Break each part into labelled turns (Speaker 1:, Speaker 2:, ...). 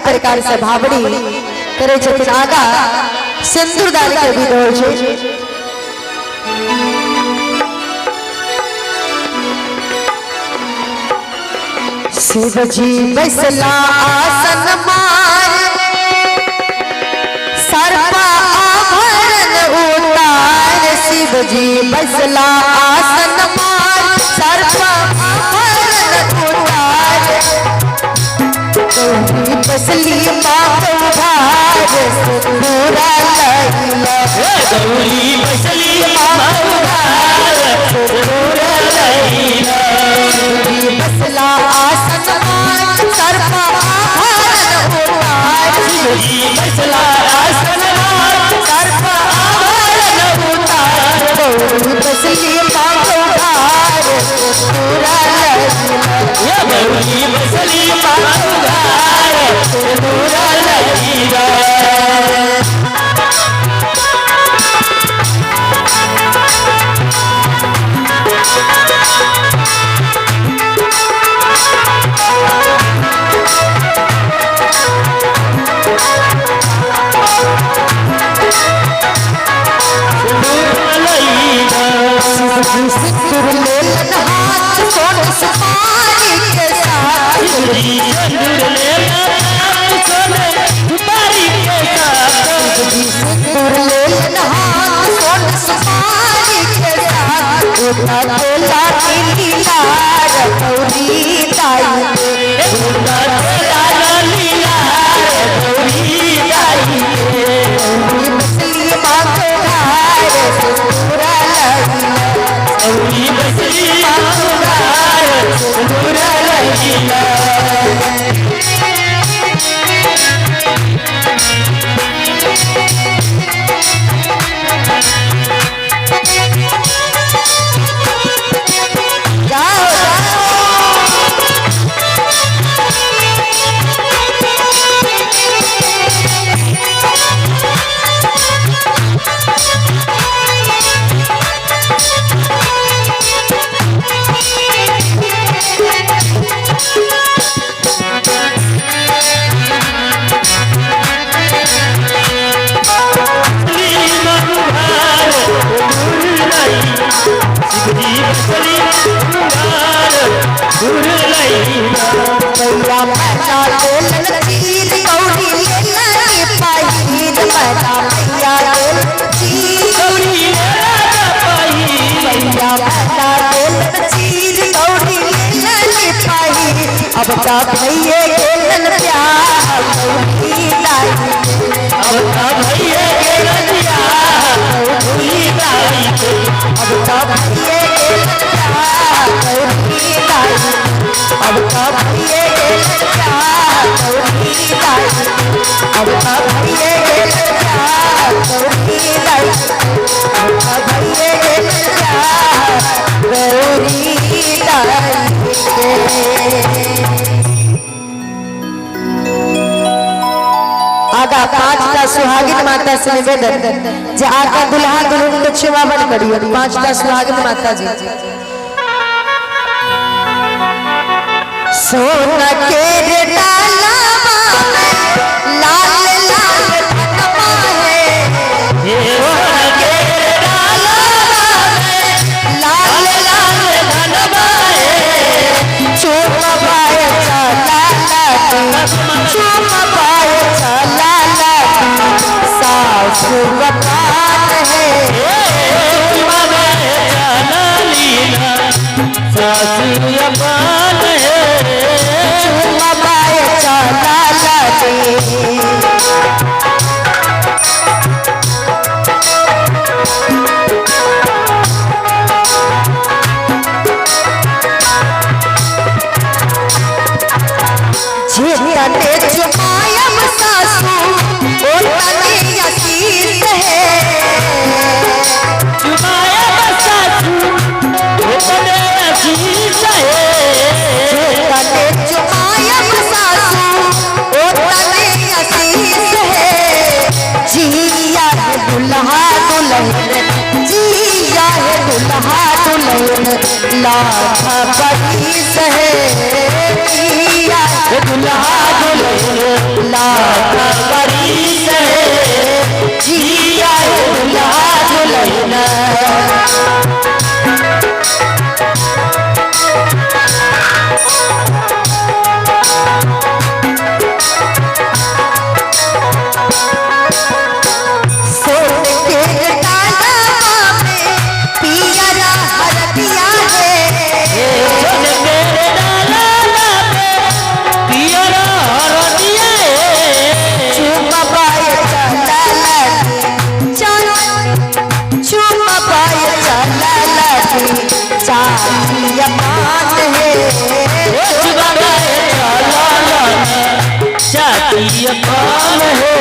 Speaker 1: प्रकार से भावड़ी करे छथिन आगा सिंदूर डाल के भी दौड़ छै। शिव जी बैसला आसन मार सर्पा आभरण उतार। शिव जी बैसला आसन मार सर्पा आभरण उतार। बसली माता उधार पूरा लैला। गौरी बसली माता उधार पूरा लैला। बसला आसन मार सर्पा आभरण उतार। बसला आसन मार सर्पा आभरण उतार। गौरी बसली माता उधार पूरा लैला। गौरी बसली माता उधार पूरा लैला। जी सिंदूर ले हाथ सोन सुपारी के साथ
Speaker 2: जी सिंदूर ले हाथ सोन सुपारी के साथ
Speaker 1: जी सिंदूर ले हाथ सोन सुपारी के साथ उठा तोला लीला गौरी ताई
Speaker 2: उठा तोला लीला गौरी ताई
Speaker 1: मछली मांगो हार सिंदूरा
Speaker 2: गौरी मछली मांगो हार सिंदूरा लगिला
Speaker 1: अब का भैये गेलन प्यार गौरी ताई
Speaker 2: अब का भैये गेलन प्यार गौरी ताई
Speaker 1: अब का भैये गेलन प्यार गौरी ताई अब का भैये गेलन प्यार गौरी ताई अब का भैये गेलन प्यार गौरी ताई अब का भैये गेलन प्यार गौरी ताई आगा 5 सुहागिन माता से निवेदन जे आका दुल्हा दुल्हन के क्षमा बन करियो 5 सुहागिन माता जी सोना के रे डाला लाल लाल धनमा है
Speaker 2: सोना के डाला
Speaker 1: लाल लाल
Speaker 2: धनमा है
Speaker 1: चुप पाए चला चुप पाए चला सासु बपान है
Speaker 2: सासु अपान है
Speaker 1: चुप पाए चला जितने चुमायम सासू उतने आशीष है
Speaker 2: चुमायम सासू उतने आशीष है
Speaker 1: जितने चुमायम सासू उतने आशीष है जिया है दुल्हा दुल्हन जिया है दुल्हा दुल्हन लाख बरीस है जिया है दुल्हा दुल्हन लाख बरीस है जिया है दुल्हा दुल्हन सोन के डाला में पियरा हरदिया है
Speaker 2: सोन के डाला पे पियरा हरदिया
Speaker 1: चुम पाए चला चुम पाए चला चांदी मान है
Speaker 2: चाची अपान है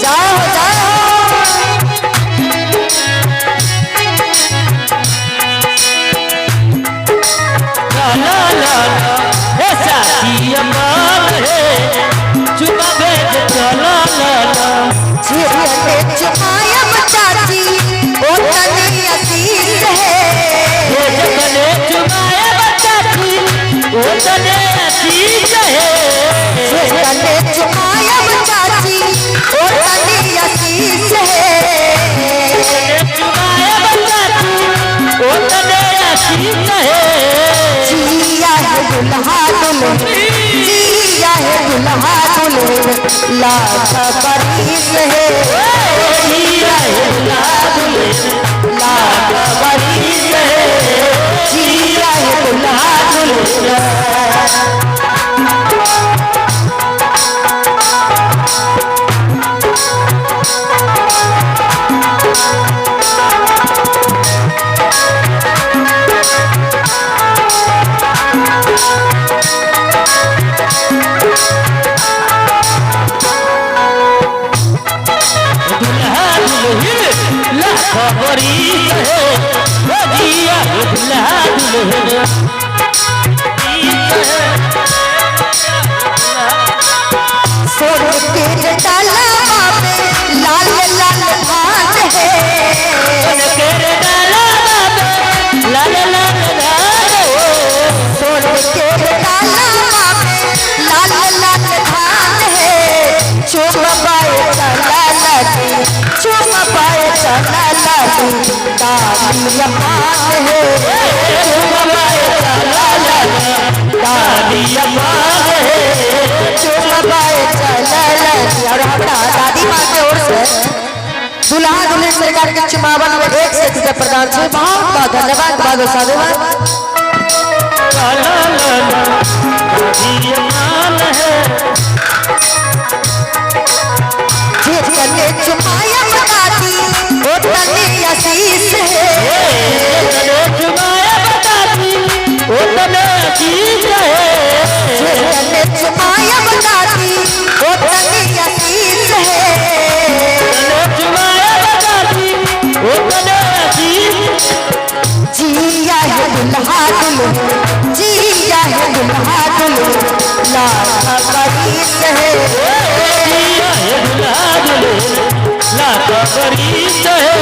Speaker 1: जाओ जाओ
Speaker 2: चाची अपान है चुपा भेज चला
Speaker 1: जितने चुमायम चाची उतने आशीष है
Speaker 2: जतने चुमाया चाची उतने आशीष है
Speaker 1: जितने चुमायम दुल्हा दुल्हन जिया है दुल्हा दुल्हन लाख बरिस है
Speaker 2: जिया है दुल्हा दुल्हन
Speaker 1: लाख बरिस है जिया है दुल्हा दुल्हन।
Speaker 2: बरिस है जिया है दुल्हा दुल्हन
Speaker 1: सोने के डाला में लाल लाल भात है
Speaker 2: केरे डाला लाल लाल धार
Speaker 1: सोने के डाला में लाल लाल भात है चुम पाए चला लगी चुम पाए चला लगी दानिया पात है चुम पाए चला लगी दानिया पात है चुम पाए चला लगी। और हमारा दादी माँ की ओर से दुल्हा दुल्हन सरकार के चुमावन में 1 से 2 प्रदान से बहुत बहुत धन्यवाद बहुत साधुवाद। जितने चुमाया बताती उतने आशीष है
Speaker 2: चुमाया बताती उतने चीज है
Speaker 1: जितने चुमाया बताती उतने आशीष है
Speaker 2: चुमाया बताती उतने चीज
Speaker 1: जिया है दुल्हा दुल्हन जिया है दुल्हा दुल्हन लाख बरिस है
Speaker 2: जिया है दुल्हा दुल्हन लाख बरिस है।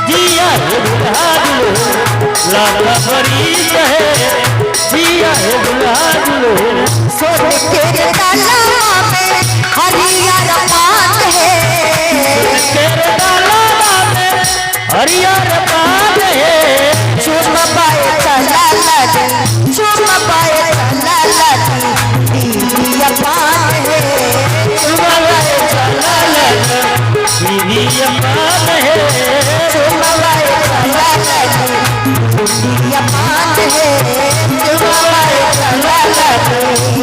Speaker 2: जिया है दुल्हा दुल्हन लाख बरिस है जिया है दुल्हा दुल्हन
Speaker 1: सोने के डाला में हरियर पात है
Speaker 2: तेरे डाला में हरियर पात है
Speaker 1: चुम पाए चला लगी चुम पाए चला लगी दिया पात है
Speaker 2: चुमाए चला लगा दीदी पात है
Speaker 1: चुम पाए चला लगी दिया पात है चुम पाए चला लगी।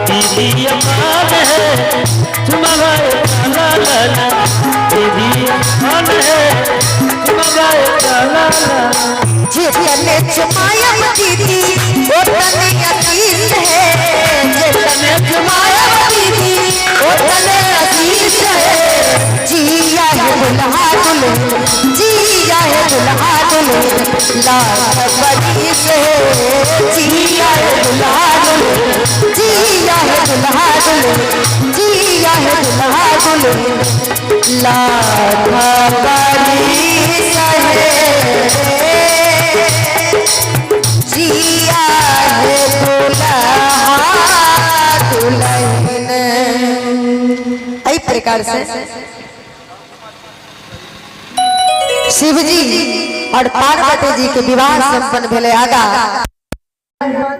Speaker 2: दीदी पात है चुमाए चला लगा दीदी पात है चुमाए चला लगा
Speaker 1: जितने चुमाया दीदी उतने अजीज है जितने चुमाया दीदी उतने अजीज है जिया है दुल्हा दुल्हन जिया है दुल्हा दुल्हन लाख बरिस है जिया है दुल्हा दुल्हन जिया है दुल्हा दुल्हन जिया है दुल्हा दुल्हन लाख बरिस है जिया है दुल्हा दुल्हन। इस प्रकार से शिव जी और पार्वती जी के विवाह संपन्न भेले आगा।